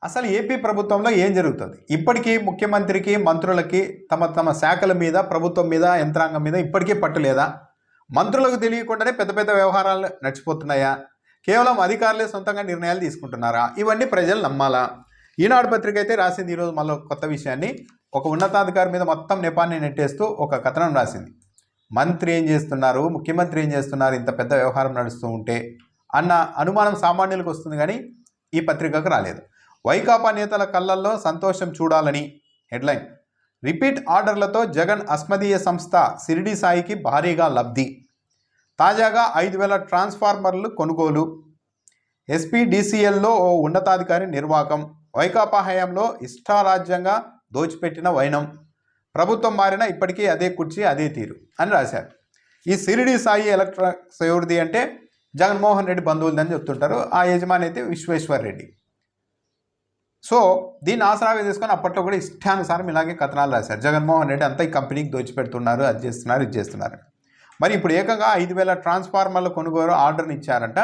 అసలు ఏపీ ప్రభుత్వంలో ఏం జరుగుతుంది? ఇప్పటికీ ముఖ్యమంత్రికి, మంత్రులకి తమ తమ శాఖల మీద, ప్రభుత్వం మీద, యంత్రాంగం మీద ఇప్పటికీ పట్టు లేదా? మంత్రులకు తెలియకుండానే పెద్ద పెద్ద వ్యవహారాలు నడిచిపోతున్నాయా? కేవలం అధికారులే సొంతంగా నిర్ణయాలు తీసుకుంటున్నారా? ఇవన్నీ ప్రజలు నమ్మాలా? ఈనాడు పత్రిక అయితే రాసింది ఈరోజు మళ్ళీ కొత్త విషయాన్ని. ఒక ఉన్నతాధికారి మీద మొత్తం నెపాన్ని నెట్టేస్తూ ఒక కథనం రాసింది. మంత్రి ఏం చేస్తున్నారు, ముఖ్యమంత్రి ఏం చేస్తున్నారు, ఇంత పెద్ద వ్యవహారం నడుస్తూ ఉంటే అన్న అనుమానం సామాన్యులకు వస్తుంది, కానీ ఈ పత్రికకు రాలేదు. వైకాపా నేతల కళ్ళల్లో సంతోషం చూడాలని హెడ్లైన్. రిపీట్ ఆర్డర్లతో జగన్ అస్మదీయ సంస్థ సిరిడి సాయికి భారీగా లబ్ధి. తాజాగా 5,000 ట్రాన్స్ఫార్మర్లు కొనుగోలు. ఎస్పీడీసీఎల్లో ఓ ఉన్నతాధికారి నిర్వాకం. వైకాపా హయాంలో ఇష్టారాజ్యంగా దోచిపెట్టిన వైనం. ప్రభుత్వం మారినా ఇప్పటికీ అదే కుర్చీ అదే తీరు అని రాశారు. ఈ సిరిడి సాయి ఎలక్ట్రానిక్స్ ఎవరిది అంటే జగన్మోహన్ రెడ్డి బంధువులదని చెప్తుంటారు. ఆ యజమాని అయితే విశ్వేశ్వర్ రెడ్డి. సో దీన్ని ఆసరాగా చేసుకొని అప్పట్లో కూడా ఇష్టానుసారం ఇలాగే కథనాలు రాశారు. జగన్మోహన్ రెడ్డి అంతా ఈ కంపెనీకి దోచిపెడుతున్నారు, అది చేస్తున్నారు, ఇది చేస్తున్నారు. మరి ఇప్పుడు ఏకంగా 5,000 ట్రాన్స్ఫార్మర్ల కొనుగోలు ఆర్డర్ని ఇచ్చారంట.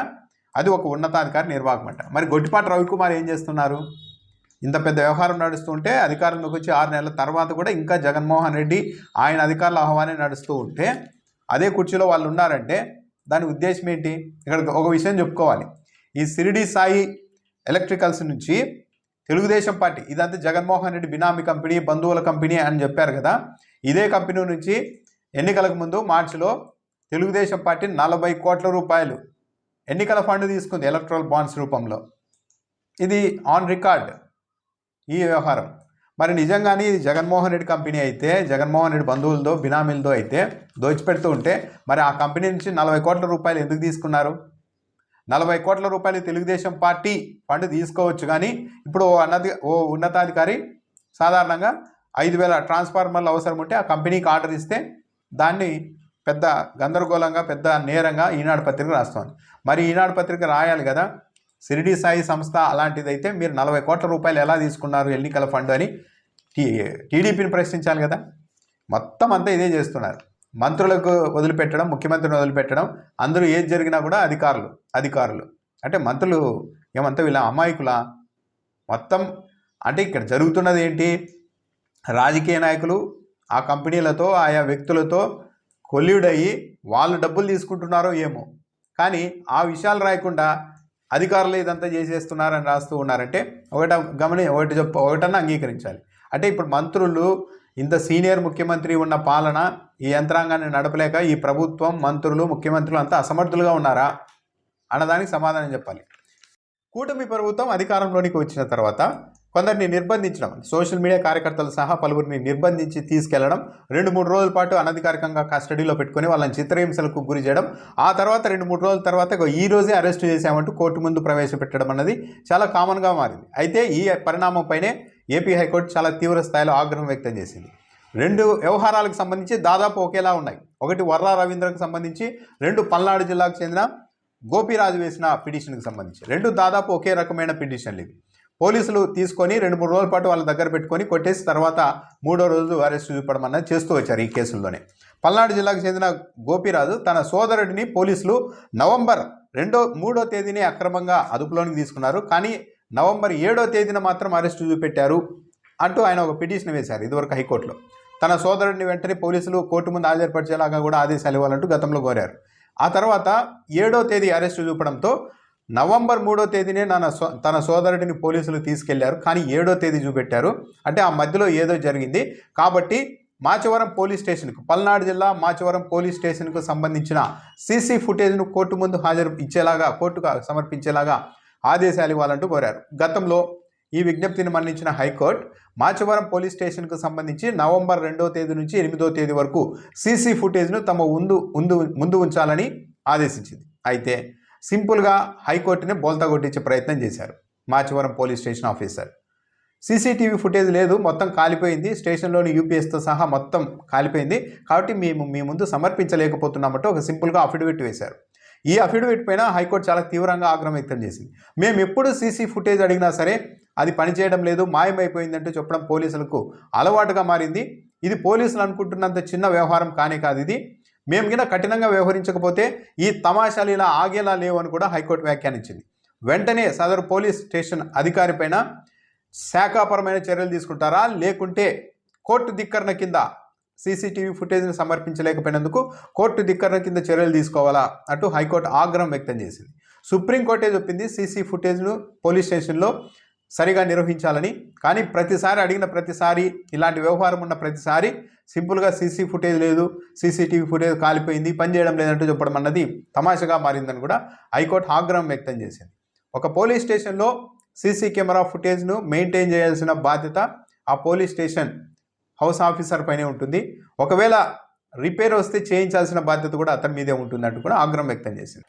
అది ఒక ఉన్నతాధికారి నిర్వాహకం అంట. మరి గొట్టిపాటి రవికుమార్ ఏం చేస్తున్నారు? ఇంత పెద్ద వ్యవహారం నడుస్తుంటే అధికారంలోకి వచ్చి 6 నెలల తర్వాత కూడా ఇంకా జగన్మోహన్ రెడ్డి ఆయన అధికారుల ఆహ్వానే నడుస్తూ ఉంటే అదే కుర్చీలో వాళ్ళు ఉన్నారంటే దాని ఉద్దేశం ఏంటి? ఇక్కడ ఒక విషయం చెప్పుకోవాలి. ఈ సిరిడి సాయి ఎలక్ట్రికల్స్ నుంచి తెలుగుదేశం పార్టీ, ఇదంతా జగన్మోహన్ రెడ్డి బినామీ కంపెనీ, బంధువుల కంపెనీ అని చెప్పారు కదా. ఇదే కంపెనీ నుంచి ఎన్నికలకు ముందు మార్చిలో తెలుగుదేశం పార్టీ 40 కోట్ల రూపాయలు ఎన్నికల ఫండ్ తీసుకుంది ఎలక్ట్రల్ బాండ్స్ రూపంలో. ఇది ఆన్ రికార్డ్ ఈ వ్యవహారం. మరి నిజంగానే ఇది జగన్మోహన్ రెడ్డి కంపెనీ అయితే, జగన్మోహన్ రెడ్డి బంధువులతో బినామీలతో అయితే దోచిపెడుతూ ఉంటే మరి ఆ కంపెనీ నుంచి 40 కోట్ల రూపాయలు ఎందుకు తీసుకున్నారు? 40 కోట్ల రూపాయలు తెలుగుదేశం పార్టీ ఫండ్ తీసుకోవచ్చు, కానీ ఇప్పుడు ఓ ఉన్నతాధికారి సాధారణంగా 5,000 ట్రాన్స్ఫార్మర్లు అవసరం ఉంటే ఆ కంపెనీకి ఆర్డర్ ఇస్తే దాన్ని పెద్ద గందరగోళంగా, పెద్ద నేరంగా ఈనాడు పత్రిక రాస్తోంది. మరి ఈనాడు పత్రిక రాయాలి కదా, సిరిడి సాయి సంస్థ అలాంటిదైతే మీరు 40 కోట్ల రూపాయలు ఎలా తీసుకున్నారు ఎన్నికల ఫండ్ అని టీడీపీని ప్రశ్నించాలి కదా. మొత్తం అంతా ఇదే చేస్తున్నారు. మంత్రులకు వదిలిపెట్టడం, ముఖ్యమంత్రిని వదిలిపెట్టడం, అందరూ ఏది జరిగినా కూడా అధికారులు అంటే మంత్రులు ఏమంతా వీళ్ళ అమాయకులా? మొత్తం అంటే ఇక్కడ జరుగుతున్నది ఏంటి? రాజకీయ నాయకులు ఆ కంపెనీలతో, ఆయా వ్యక్తులతో కొల్లుడయ్యి వాళ్ళు డబ్బులు తీసుకుంటున్నారో ఏమో, కానీ ఆ విషయాలు రాయకుండా అధికారులు ఇదంతా చేసేస్తున్నారని రాస్తూ ఉన్నారంటే ఒకటన్నా అంగీకరించాలి. అంటే ఇప్పుడు మంత్రులు, ఇంత సీనియర్ ముఖ్యమంత్రి ఉన్న పాలన, ఈ యంత్రాంగాన్ని నడపలేక ఈ ప్రభుత్వం, మంత్రులు, ముఖ్యమంత్రులు అంతా అసమర్థులుగా ఉన్నారా అన్నదానికి సమాధానం చెప్పాలి. కూటమి ప్రభుత్వం అధికారంలోనికి వచ్చిన తర్వాత కొందరిని నిర్బంధించడం, సోషల్ మీడియా కార్యకర్తలు సహా పలువురిని నిర్బంధించి తీసుకెళ్లడం, 2-3 రోజుల పాటు అనధికారికంగా కస్టడీలో పెట్టుకుని వాళ్ళని చిత్రహింసలకు గురి చేయడం, ఆ తర్వాత 2-3 రోజుల తర్వాత ఈ రోజే అరెస్ట్ చేశామంటూ కోర్టు ముందు ప్రవేశపెట్టడం అన్నది చాలా కామన్గా మారింది. అయితే ఈ పరిణామంపైనే ఏపీ హైకోర్టు చాలా తీవ్ర స్థాయిలో ఆగ్రహం వ్యక్తం చేసింది. 2 వ్యవహారాలకు సంబంధించి దాదాపు ఒకేలా ఉన్నాయి. ఒకటి వర్రా రవీంద్రకు సంబంధించి, 2 పల్నాడు జిల్లాకు చెందిన గోపిరాజు వేసిన పిటిషన్కి సంబంధించి. 2 దాదాపు ఒకే రకమైన పిటిషన్లు ఇవి. పోలీసులు తీసుకొని 2-3 రోజుల పాటు వాళ్ళ దగ్గర పెట్టుకొని కొట్టేసి తర్వాత 3వ రోజు అరెస్ట్ చూపడమన్నది చేస్తూ వచ్చారు ఈ కేసుల్లోనే. పల్నాడు జిల్లాకు చెందిన గోపిరాజు తన సోదరుడిని పోలీసులు నవంబర్ 3వ తేదీని అక్రమంగా అదుపులోనికి తీసుకున్నారు, కానీ నవంబర్ 7వ తేదీన మాత్రం అరెస్టు చూపెట్టారు అంటూ ఆయన ఒక పిటిషన్ వేశారు ఇదివరకు హైకోర్టులో. తన సోదరుడిని వెంటనే పోలీసులు కోర్టు ముందు హాజరుపరిచేలాగా కూడా ఆదేశాలు ఇవ్వాలంటూ గతంలో కోరారు. ఆ తర్వాత 7వ తేదీ అరెస్టు చూపడంతో నవంబర్ 3వ తేదీనే తన సోదరుడిని పోలీసులు తీసుకెళ్లారు, కానీ 7వ తేదీ చూపెట్టారు. అంటే ఆ మధ్యలో ఏదో జరిగింది. కాబట్టి మాచవరం పోలీస్ స్టేషన్కు, పల్నాడు జిల్లా మాచవరం పోలీస్ స్టేషన్కు సంబంధించిన సీసీ ఫుటేజ్ను కోర్టు ముందు కోర్టుకు సమర్పించేలాగా ఆదేశాలు ఇవ్వాలంటూ కోరారు. గతంలో ఈ విజ్ఞప్తిని మన్నించిన హైకోర్టు మాచవరం పోలీస్ స్టేషన్కు సంబంధించి నవంబర్ 2వ తేదీ నుంచి 8వ తేదీ వరకు సీసీ ఫుటేజ్ను తమ ముందు ఉంచాలని ఆదేశించింది. అయితే సింపుల్గా హైకోర్టుని బోల్తా కొట్టించే ప్రయత్నం చేశారు Machavaram police station officer. CCTV footage లేదు, మొత్తం కాలిపోయింది, స్టేషన్లోని యూపీఎస్తో సహా మొత్తం కాలిపోయింది, కాబట్టి మేము మీ ముందు సమర్పించలేకపోతున్నామంటూ ఒక సింపుల్గా అఫిడవిట్ వేశారు. ఈ అఫిడవిట్ పైన హైకోర్టు చాలా తీవ్రంగా ఆగ్రహం వ్యక్తం చేసింది. మేము ఎప్పుడు సీసీ ఫుటేజ్ అడిగినా సరే అది పనిచేయడం లేదు, మాయమైపోయిందంటూ చెప్పడం పోలీసులకు అలవాటుగా మారింది. ఇది పోలీసులు అనుకుంటున్నంత చిన్న వ్యవహారం కానే కాదు ఇది. మేము కింద కఠినంగా వ్యవహరించకపోతే ఈ తమాషాలు ఇలా ఆగేలా లేవు అని కూడా హైకోర్టు వ్యాఖ్యానించింది. వెంటనే సదరు పోలీస్ స్టేషన్ అధికారి పైన శాఖాపరమైన చర్యలు తీసుకుంటారా, లేకుంటే కోర్టు ధిక్కరణ కింద సీసీటీవీ ఫుటేజ్ను సమర్పించలేకపోయినందుకు కోర్టు ధిక్కరణ కింద చర్యలు తీసుకోవాలా అంటూ హైకోర్టు ఆగ్రహం వ్యక్తం చేసింది. సుప్రీంకోర్టే చెప్పింది సీసీ ఫుటేజ్ను పోలీస్ స్టేషన్లో సరిగా నిర్వహించాలని. కానీ ప్రతిసారి అడిగిన ప్రతిసారి, ఇలాంటి వ్యవహారం ఉన్న ప్రతిసారి సింపుల్గా సీసీ ఫుటేజ్ లేదు, సీసీటీవీ ఫుటేజ్ కాలిపోయింది, పనిచేయడం లేదంటూ చెప్పడం అన్నది తమాషగా మారిందని కూడా హైకోర్టు ఆగ్రహం వ్యక్తం చేసింది. ఒక పోలీస్ స్టేషన్లో సీసీ కెమెరా ఫుటేజ్ను మెయింటైన్ చేయాల్సిన బాధ్యత ఆ పోలీస్ స్టేషన్ హౌస్ ఆఫీసర్ పైనే ఉంటుంది. ఒకవేళ రిపేర్ వస్తే చేయించాల్సిన బాధ్యత కూడా అతని మీదే ఉంటుందంటూ కూడా ఆగ్రహం వ్యక్తం చేసింది.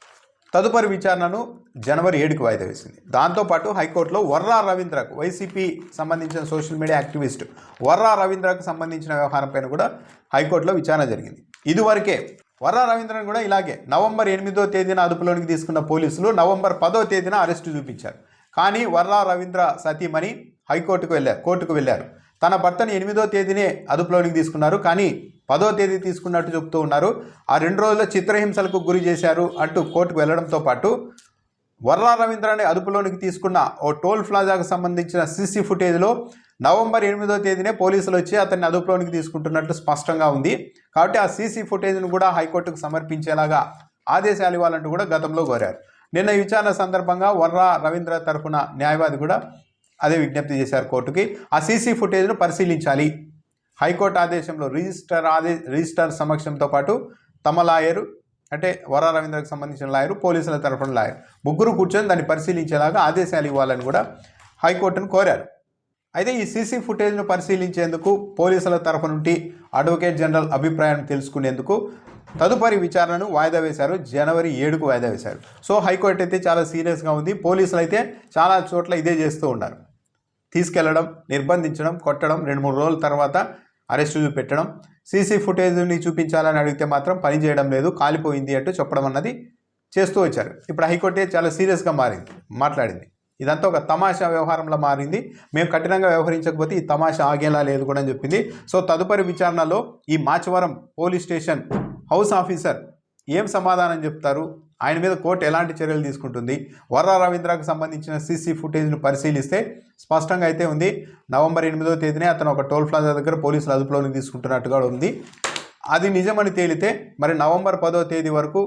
తదుపరి విచారణను జనవరి 7కు వాయిదా వేసింది. దాంతోపాటు హైకోర్టులో వర్రా రవీంద్రకు, వైసీపీ సంబంధించిన సోషల్ మీడియా యాక్టివిస్ట్ వర్రా రవీంద్రకు సంబంధించిన వ్యవహారం పైన కూడా హైకోర్టులో విచారణ జరిగింది. ఇదివరకే వర్రా రవీంద్రను కూడా ఇలాగే నవంబర్ 8వ తేదీన అదుపులోనికి తీసుకున్న పోలీసులు నవంబర్ 10వ తేదీన అరెస్టు చూపించారు. కానీ వర్రా రవీంద్ర సతీమణి కోర్టుకు వెళ్ళారు. తన భర్తను 8వ తేదీనే అదుపులోనికి తీసుకున్నారు, కానీ 10వ తేదీ తీసుకున్నట్టు చెప్తూ ఉన్నారు. ఆ 2 రోజుల్లో చిత్రహింసలకు గురి చేశారు అంటూ కోర్టుకు వెళ్లడంతో పాటు వర్రా రవీంద్రని అదుపులోనికి తీసుకున్న ఓ టోల్ ప్లాజాకు సంబంధించిన సీసీ ఫుటేజ్లో నవంబర్ 8వ తేదీనే పోలీసులు వచ్చి అతన్ని అదుపులోనికి తీసుకుంటున్నట్టు స్పష్టంగా ఉంది. కాబట్టి ఆ సీసీ ఫుటేజ్ను కూడా హైకోర్టుకు సమర్పించేలాగా ఆదేశాలు ఇవ్వాలంటూ కూడా గతంలో కోరారు. నిన్న విచారణ సందర్భంగా వర్రా రవీంద్ర తరఫున న్యాయవాది కూడా అదే విజ్ఞప్తి చేశారు కోర్టుకి. ఆ సీసీ ఫుటేజ్ను పరిశీలించాలి. హైకోర్టు ఆదేశంలో రిజిస్టర్ సమక్షంతో పాటు తమ లాయరు, అంటే వర్రా రవీంద్రకు సంబంధించిన లాయరు, పోలీసుల తరఫున లాయర్ ముగ్గురు కూర్చొని దాన్ని పరిశీలించేలాగా ఆదేశాలు ఇవ్వాలని కూడా హైకోర్టును కోరారు. అయితే ఈ సీసీ ఫుటేజ్ను పరిశీలించేందుకు పోలీసుల తరఫు నుండి అడ్వకేట్ జనరల్ అభిప్రాయం తెలుసుకునేందుకు తదుపరి విచారణను వాయిదా వేశారు. జనవరి 7కు వాయిదా వేశారు. సో హైకోర్టు అయితే చాలా సీరియస్గా ఉంది. పోలీసులు అయితే చాలా చోట్ల ఇదే చేస్తూ ఉన్నారు. తీసుకెళ్లడం, నిర్బంధించడం, కొట్టడం, 2-3 రోజుల తర్వాత అరెస్టు చూపెట్టడం, సీసీ ఫుటేజ్ని చూపించాలని అడిగితే మాత్రం పని చేయడం లేదు, కాలిపోయింది అంటూ చెప్పడం అన్నది చేస్తూ వచ్చారు. ఇప్పుడు హైకోర్టే చాలా సీరియస్గా మాట్లాడింది. ఇదంతా ఒక తమాషా వ్యవహారంలో మారింది. మేము కఠినంగా వ్యవహరించకపోతే ఈ తమాషా ఆగేలా లేదు కూడా అని చెప్పింది. సో తదుపరి విచారణలో ఈ Machavaram police station house officer ఏం సమాధానం చెప్తారు, ఆయన మీద కోర్టు ఎలాంటి చర్యలు తీసుకుంటుంది, వర్రా రవీంద్రకు సంబంధించిన సీసీ ఫుటేజ్ను పరిశీలిస్తే స్పష్టంగా అయితే ఉంది. నవంబర్ 8వ తేదీనే అతను ఒక టోల్ ప్లాజా దగ్గర పోలీసులు అదుపులోకి తీసుకుంటున్నట్టుగా ఉంది. అది నిజమని తేలితే మరి నవంబర్ 10వ తేదీ వరకు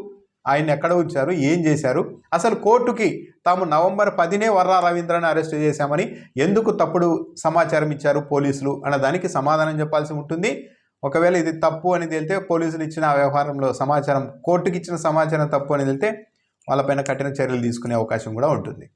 ఆయన ఎక్కడ ఉంచారు, ఏం చేశారు, అసలు కోర్టుకి తాము నవంబర్ 10నే వర్రా రవీంద్రని అరెస్ట్ చేశామని ఎందుకు తప్పుడు సమాచారం ఇచ్చారు పోలీసులు అన్న దానికి సమాధానం చెప్పాల్సి ఉంటుంది. ఒకవేళ ఇది తప్పు అని తేలితే, పోలీసులు ఇచ్చిన వ్యవహారంలో సమాచారం, కోర్టుకి ఇచ్చిన సమాచారం తప్పు అని తేలితే వాళ్ళపైన కఠిన చర్యలు తీసుకునే అవకాశం కూడా ఉంటుంది.